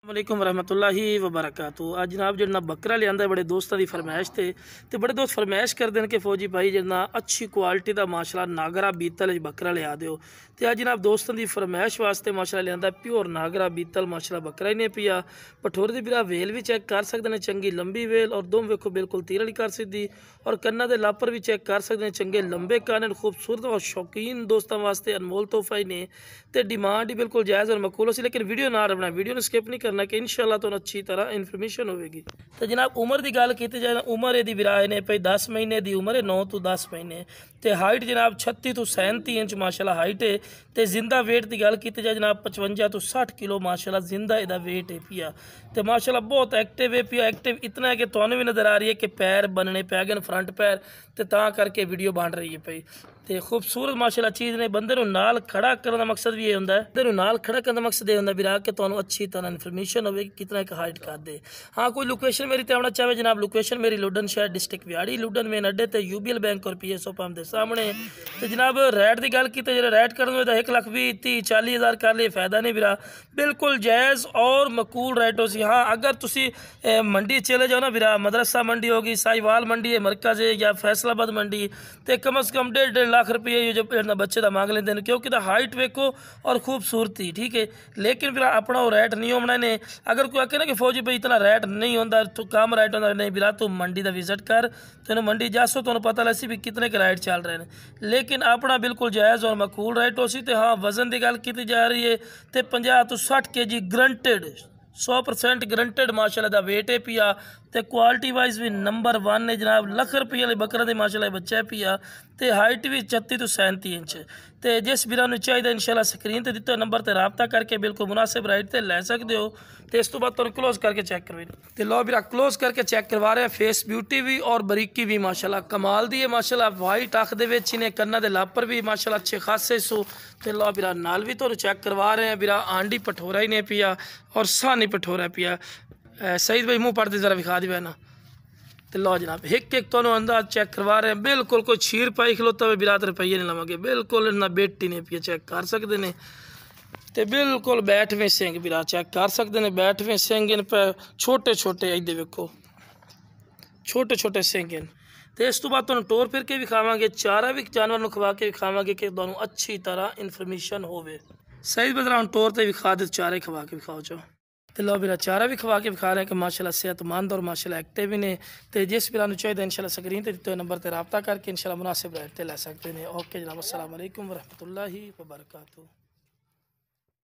वालेकुम रहमतुल्लाहि वबरकातुहू। आज जनाब जो बकरा लिया बड़े दोस्तों की फरमाइश थे तो बड़े दोस्त फरमाइश करते हैं कि फौजी भाई जो अच्छी क्वालिटी का माशाल्लाह नागरा बीतल बकरा लिया दो। तो आज जनाब दोस्तों की फरमाइश वास्ते माशाल्लाह लिया प्योर नागरा बीतल माशाल्लाह बकरा ही नहीं पिया। पठोरे की बिरा वेल भी चेक कर सकते हैं, चंगी लंबी वेल और दुम वेखो बिल्कुल तीर वाली कर सीधी और कन्ना के लापर भी चेक कर सकते हैं, चंगे लंबे कान खूबसूरत और शौकीन दोस्तों वास्ते अनमोल तोहफा ही ने। तो डिमांड ही बिल्कुल जायज़ और मकबूल सी, लेकिन वीडियो ना रखना, वीडियो स्किप नहीं करना कि इंशाल्लाह तो अच्छी तरह इन्फॉर्मेशन होगी। तो जनाब उम्र की गल की जाए, उम्र यदि विराए ने भाई 10 महीने की उम्र है, 9 तो 10 महीने। तो हाइट जनाब 36 तो 37 इंच माशाल्लाह हाइट है। तो जिंदा वेट की गल की जाए जनाब 55 तो 60 किलो माशाल्लाह जिंदा इहदा वेट है पिया। तो माशाल्लाह बहुत एक्टिव है पिया। एक्टिव इतना है कि तुहानू भी नज़र आ रही है कि पैर बनने पै गए फ्रंट पैर, तो ता करके वीडियो बन रही है पई। तो खूबसूरत माशाल्लाह चीज़ ने। बंदे नाल खड़ा करने का मकसद भी ये होंदा है, बंदे नाल खड़ा करने का मकसद ये होंदा विरा कि तुहानू अच्छी तरह इन्फॉर्मेशन होगी कि कितना एक हाइट कर दे। हाँ कोई लोकेशन मेरी ते आना चाहे जनाब, लोकेशन मेरी लुडन शहर डिस्ट्रिक्ट व्याड़ी, लुडन मेन अड्डे ते यूबीएल बैंक और PSO पंप के सामने। तो जनाब रेट की गल की जो रेट करने 1,20,30,40,000 कर लिए फायदा नहीं विरा, बिल्कुल जायज़ और मकूल रेट हो सी। हाँ अगर तुसी मंडी चले जाओ ना विरा, मदरसा मंडी होगी, साहिवाल मंडी है मरकज़ है या फैसलाबाद मंडी, तो कम अज़ कम 1.5 लाख रुपये जो बच्चे का मांग लेते हैं, क्योंकि हाइट वेखो और खूबसूरती ठीक है। लेकिन फिर अपना वो रेट नहीं होना ने। अगर कोई आखे ना कि फौजी भाई इतना रेट नहीं होता तो कम रेट होता नहीं बिरा, तू मंडी का विजिट कर, तेन मंडी जासो तो पता लसी भी कितने के रेट चल रहे हैं। लेकिन अपना बिल्कुल जायज़ और मकबूल रेट हो सी। तो हाँ वजन की गल की जा रही है तो 50 तो 60 kg ग्रंटेड, 100% ग्रंटेड माशाल्लाह दा वेट है पिया। तो क्वालिटी वाइज भी नंबर 1 है जनाब। लख रुपये वाले बकरा दे माशाल्लाह बच्चा है पिया। तो हाइट भी 36 तो 37 इंच। तो जिस वीर नूं चाहिए इंशाल्लाह स्क्रीन पर दिते नंबर पर रबता करके बिल्कुल मुनासिब रेट से लै सकते हो। तो इस तो बाद तुम क्लोज करके चेक करवाई। तो लो वीरा क्लोज करके चेक करवा रहे हैं। फेस ब्यूटी भी और बरीकी भी माशाल्लाह कमाल दी है माशाल्लाह। वाइट अख दे विच ने, कन्ना दे लापर भी माशाल्लाह अच्छे खासे सो। तो लो वीरा नाल भी तुहानूं चेक करवा रहे हैं। वीरा आंडी पठोरा ही नहीं पिया और सानी पठोरा पिया। सईद भाई मुँह पढ़ते जरा विखा दी ना। तो लो जनाब एक एक तुहानूं अंदाज चेक करवा रहे हैं। बिल्कुल कोई छीर पाई खलोता हुए बिरात रुपये नहीं लवांगे, बिल्कुल इन्ना बेटी ने पिया चेक कर सकते हैं। तो बिल्कुल बैठवें सिंह बिरा चेक कर सकते हैं। बैठवें सिंह इन पे छोटे छोटे इधर वेखो छोटे छोटे सिंह इन। तो इस तो बाद तुहानूं टोर फिर के विखावांगे, चारा भी जानवर नूं खवा के विखावांगे कि तुहानूं अच्छी तरह इन्फॉर्मेशन होवे। सही बदला हम टोर ते विखा दे, चारे खवा के विखाओ जो। तो लो मेरा चारा भी खवा के विखा रहे हैं कि माशाल्लाह सेहतमंद और माशाल्लाह एक्टिव भी ने। तो जिस बिरा नूं चाहिए इंशाल्लाह स्क्रीन पर दिते नंबर पर रबता करके इंशाल्लाह मुनासिब रेट ते लै सकते हैं। ओके जनाब, अस्सलाम वालेकुम वरहमतुल्लाहि वबरकातुहू।